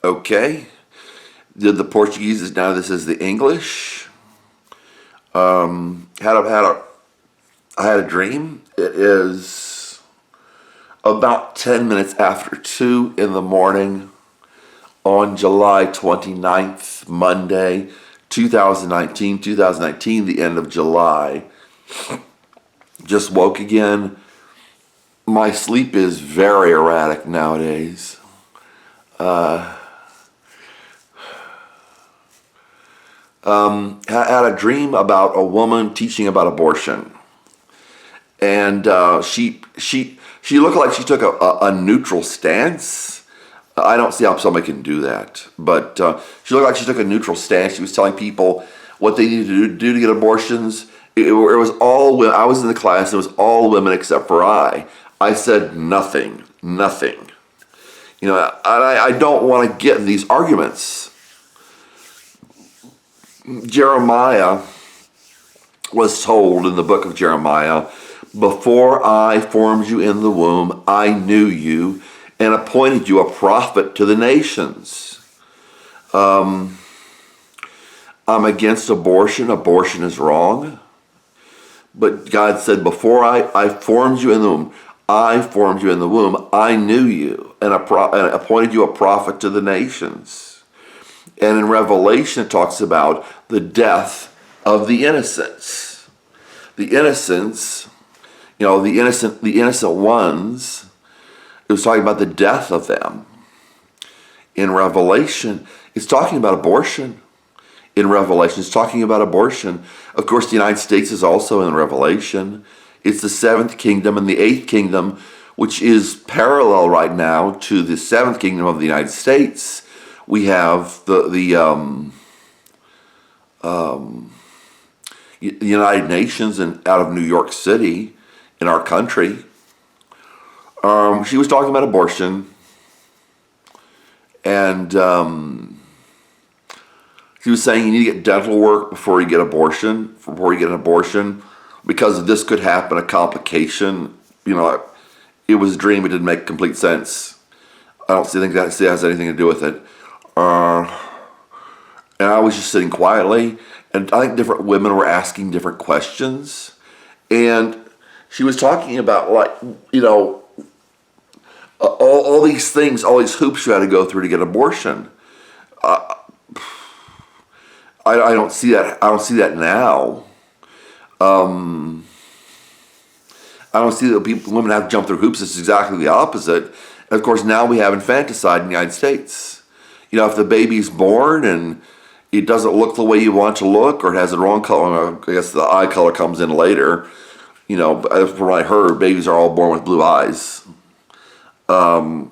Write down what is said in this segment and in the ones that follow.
Okay. Did the Portuguese, now this is the English. I had a dream. It is about 10 minutes after 2 in the morning on July 29th, Monday, 2019, the end of July. Just woke again. My sleep is very erratic nowadays. Had a dream about a woman teaching about abortion, and she looked like she took a neutral stance. I don't see how somebody can do that, but she looked like she took a neutral stance. She was telling people what they needed to do to get abortions. It was all women. I was in the class. It was all women except for I. I said nothing. You know, I don't want to get in these arguments. Jeremiah was told in the book of Jeremiah, before I formed you in the womb, I knew you and appointed you a prophet to the nations. I'm against abortion. Abortion is wrong. But God said, before I formed you in the womb, I formed you in the womb, I knew you and appointed you a prophet to the nations. And in Revelation, it talks about the death of the innocents. The innocents, you know, the innocent ones, it was talking about the death of them. In Revelation, it's talking about abortion. In Revelation, it's talking about abortion. Of course, the United States is also in Revelation. It's the seventh kingdom and the eighth kingdom, which is parallel right now to the seventh kingdom of the United States. We have the United Nations out of New York City in our country. She was talking about abortion, and she was saying you need to get dental work before you get an abortion, because this could happen, a complication. You know, it was a dream. It didn't make complete sense. I don't think that has anything to do with it. And I was just sitting quietly, and I think different women were asking different questions, and she was talking about, like, you know, all these things, all these hoops you had to go through to get an abortion. I don't see that. I don't see that now. I don't see that women have to jump through hoops. It's exactly the opposite. And of course, now we have infanticide in the United States. You know, if the baby's born and it doesn't look the way you want it to look, or it has the wrong color, I guess the eye color comes in later. You know, from what I heard, babies are all born with blue eyes. Even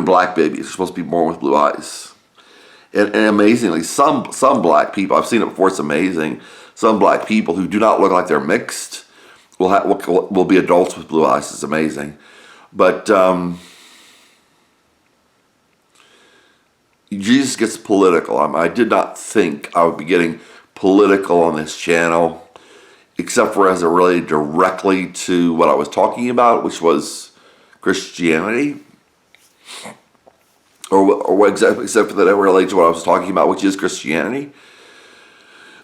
black babies are supposed to be born with blue eyes. And amazingly, some black people, I've seen it before, it's amazing. Some black people who do not look like they're mixed will be adults with blue eyes. It's amazing. But Jesus gets political. I did not think I would be getting political on this channel, except for as it related directly to what I was talking about, which was Christianity. Or except for that it relates to what I was talking about, which is Christianity.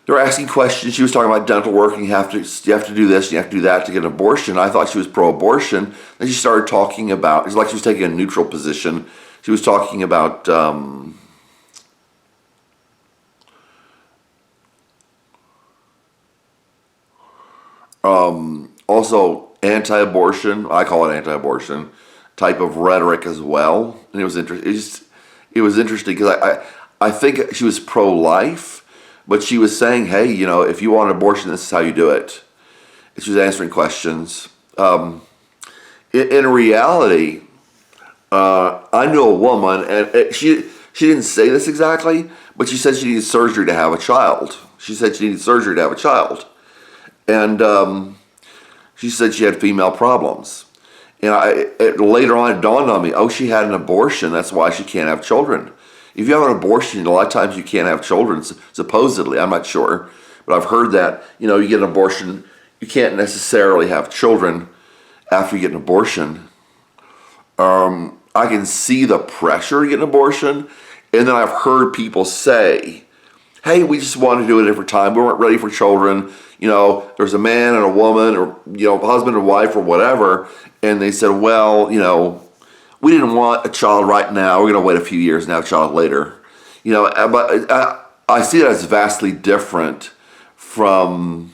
They were asking questions. She was talking about dental work, and you have to do this, you have to do that to get an abortion. I thought she was pro-abortion. Then she started talking about, it's like she was taking a neutral position. She was talking about also anti-abortion. I call it anti-abortion type of rhetoric as well. And it was interesting. It was interesting because I think she was pro-life, but she was saying, hey, you know, if you want an abortion, this is how you do it. And she was answering questions. In reality, I knew a woman, and she didn't say this exactly, but she said she needed surgery to have a child. She said she needed surgery to have a child. And she said she had female problems. And later on it dawned on me, oh, she had an abortion, that's why she can't have children. If you have an abortion, a lot of times you can't have children, supposedly. I'm not sure, but I've heard that, you know, you get an abortion, you can't necessarily have children after you get an abortion. I can see the pressure to get an abortion, and then I've heard people say, hey, we just wanted to do it at a different time. We weren't ready for children. There's a man and a woman, or, husband and wife or whatever. And they said, well, we didn't want a child right now. We're going to wait a few years and have a child later. But I see it as vastly different from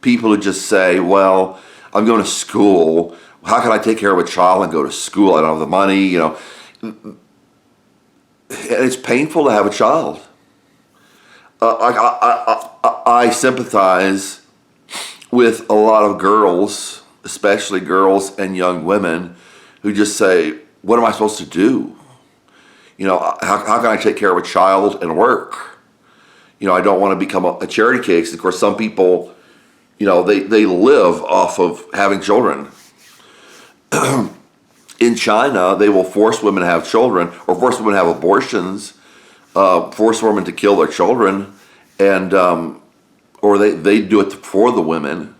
people who just say, well, I'm going to school. How can I take care of a child and go to school? I don't have the money, And it's painful to have a child. I sympathize with a lot of girls, especially girls and young women, who just say, what am I supposed to do? How can I take care of a child and work? I don't want to become a charity case. Of course, some people, they live off of having children. In China, they will force women to have children, or force women to have abortions, force women to kill their children, and or they do it for the women.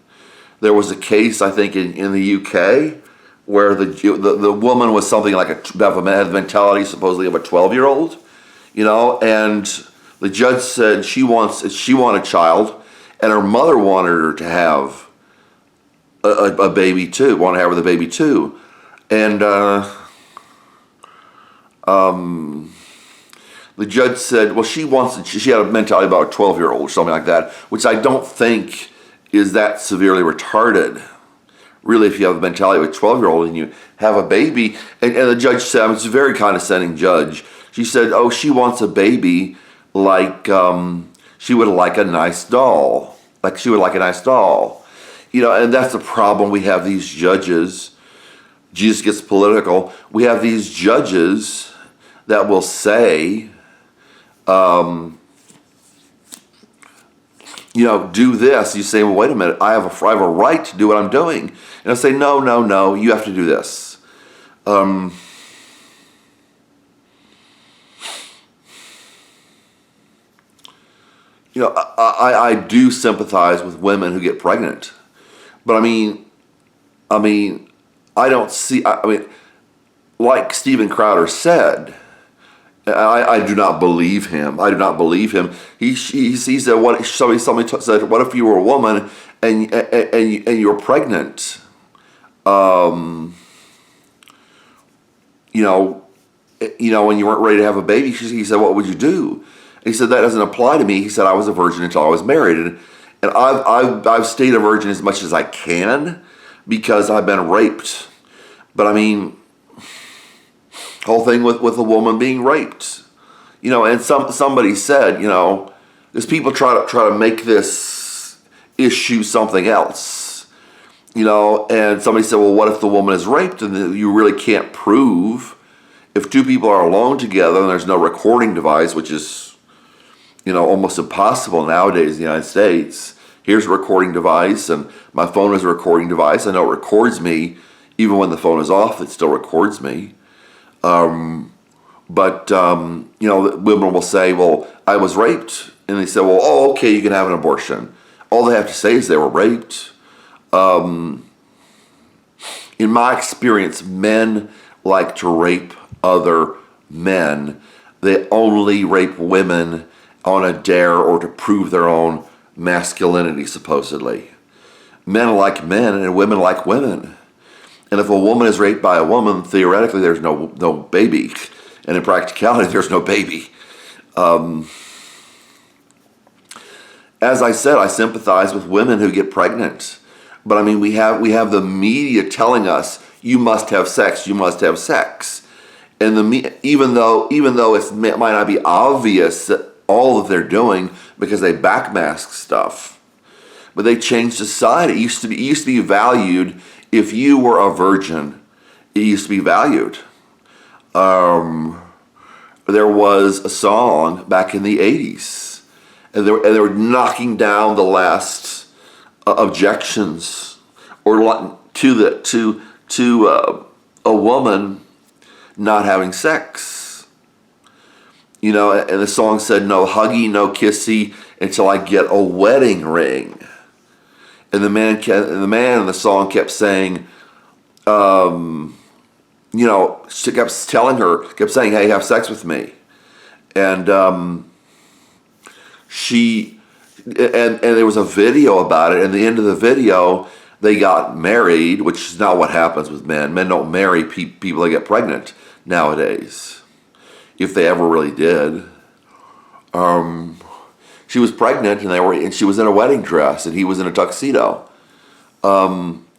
There was a case, I think, in the UK where the woman was something like had the mentality supposedly of a 12-year-old, and the judge said she wanted a child, and her mother wanted her to have a baby too, wanted to have her the baby too, and the judge said, well, she had a mentality about a 12-year-old or something like that, which I don't think is that severely retarded. Really, if you have the mentality of a 12-year-old and you have a baby, and the judge said, it's a very condescending judge, she said, oh, she wants a baby like she would like a nice doll. Like she would like a nice doll. And that's the problem. We have these judges. Jesus gets political. We have these judges that will say, do this. You say, well, wait a minute, I have a right to do what I'm doing. And I say, no, you have to do this. I do sympathize with women who get pregnant, but I mean, I don't see. Like Steven Crowder said, I do not believe him. I do not believe him. He said, what somebody said, what if you were a woman and you were pregnant? And you weren't ready to have a baby. He said, what would you do? And he said, that doesn't apply to me. He said, I was a virgin until I was married, and I've stayed a virgin as much as I can because I've been raped. But I mean, whole thing with a woman being raped, and somebody said, because people try to make this issue something else, and somebody said, well, what if the woman is raped and you really can't prove? If two people are alone together and there's no recording device, which is almost impossible nowadays in the United States. Here's a recording device, and my phone is a recording device. I know it records me. Even when the phone is off, it still records me. Women will say, well, I was raped. And they say, well, oh, okay, you can have an abortion. All they have to say is they were raped. In my experience, men like to rape other men. They only rape women on a dare or to prove their own masculinity, supposedly. Men like men and women like women. And if a woman is raped by a woman, theoretically there's no baby. And in practicality, there's no baby. As I said, I sympathize with women who get pregnant. But I mean, we have the media telling us, you must have sex, you must have sex. And even though it might not be obvious that all that they're doing because they backmask stuff, but they changed society. It used to be valued if you were a virgin. It used to be valued. There was a song back in the 80s, and they were knocking down the last objections or to a woman not having sex. And the song said, no huggy, no kissy until I get a wedding ring. And the man in the song kept saying, she kept telling her, kept saying, "Hey, have sex with me," and she and there was a video about it. And at the end of the video, they got married, which is not what happens with men. Men don't marry people that get pregnant nowadays, if they ever really did. She was pregnant, and she was in a wedding dress, and he was in a tuxedo,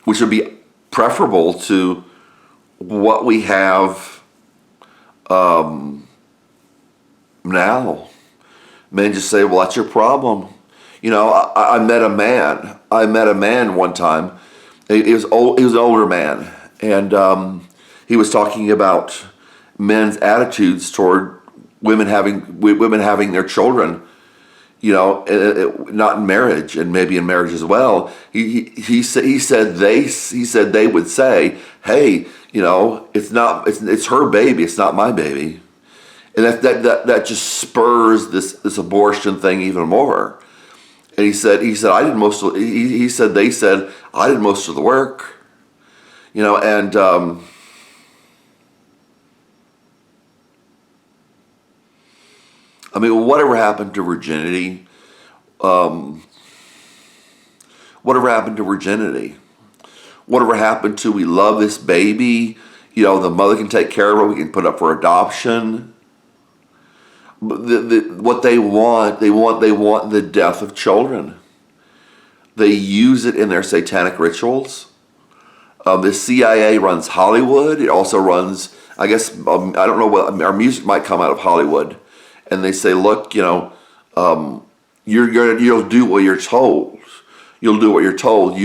which would be preferable to what we have now. Men just say, "Well, that's your problem." I met a man. I met a man one time. He was old. He was an older man, and he was talking about men's attitudes toward women having their children. Not in marriage, and maybe in marriage as well. He said they would say, "Hey, it's her baby. It's not my baby," and that just spurs this abortion thing even more. And he said I did most of. He said they said I did most of the work. And I mean, whatever happened to virginity? Whatever happened to virginity? Whatever happened to we love this baby? The mother can take care of her. We can put up for adoption. What they want the death of children. They use it in their satanic rituals. The CIA runs Hollywood. It also runs, I guess, I don't know what, our music might come out of Hollywood. And they say, look, you'll do what you're told. You'll do what you're told.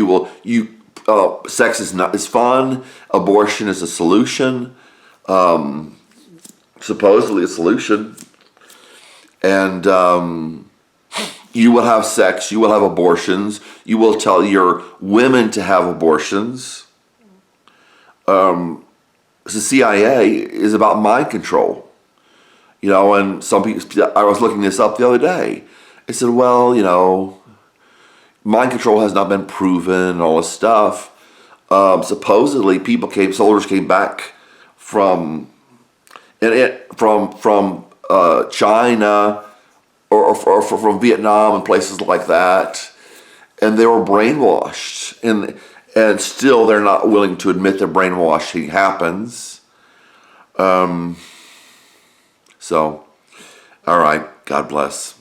Sex is fun. Abortion is a solution. Supposedly a solution. And you will have sex. You will have abortions. You will tell your women to have abortions. The CIA is about mind control. And some people, I was looking this up the other day. I said, well, mind control has not been proven and all this stuff. Supposedly, soldiers came back from China or from Vietnam and places like that, and they were brainwashed, and still they're not willing to admit that brainwashing happens. So, all right, God bless.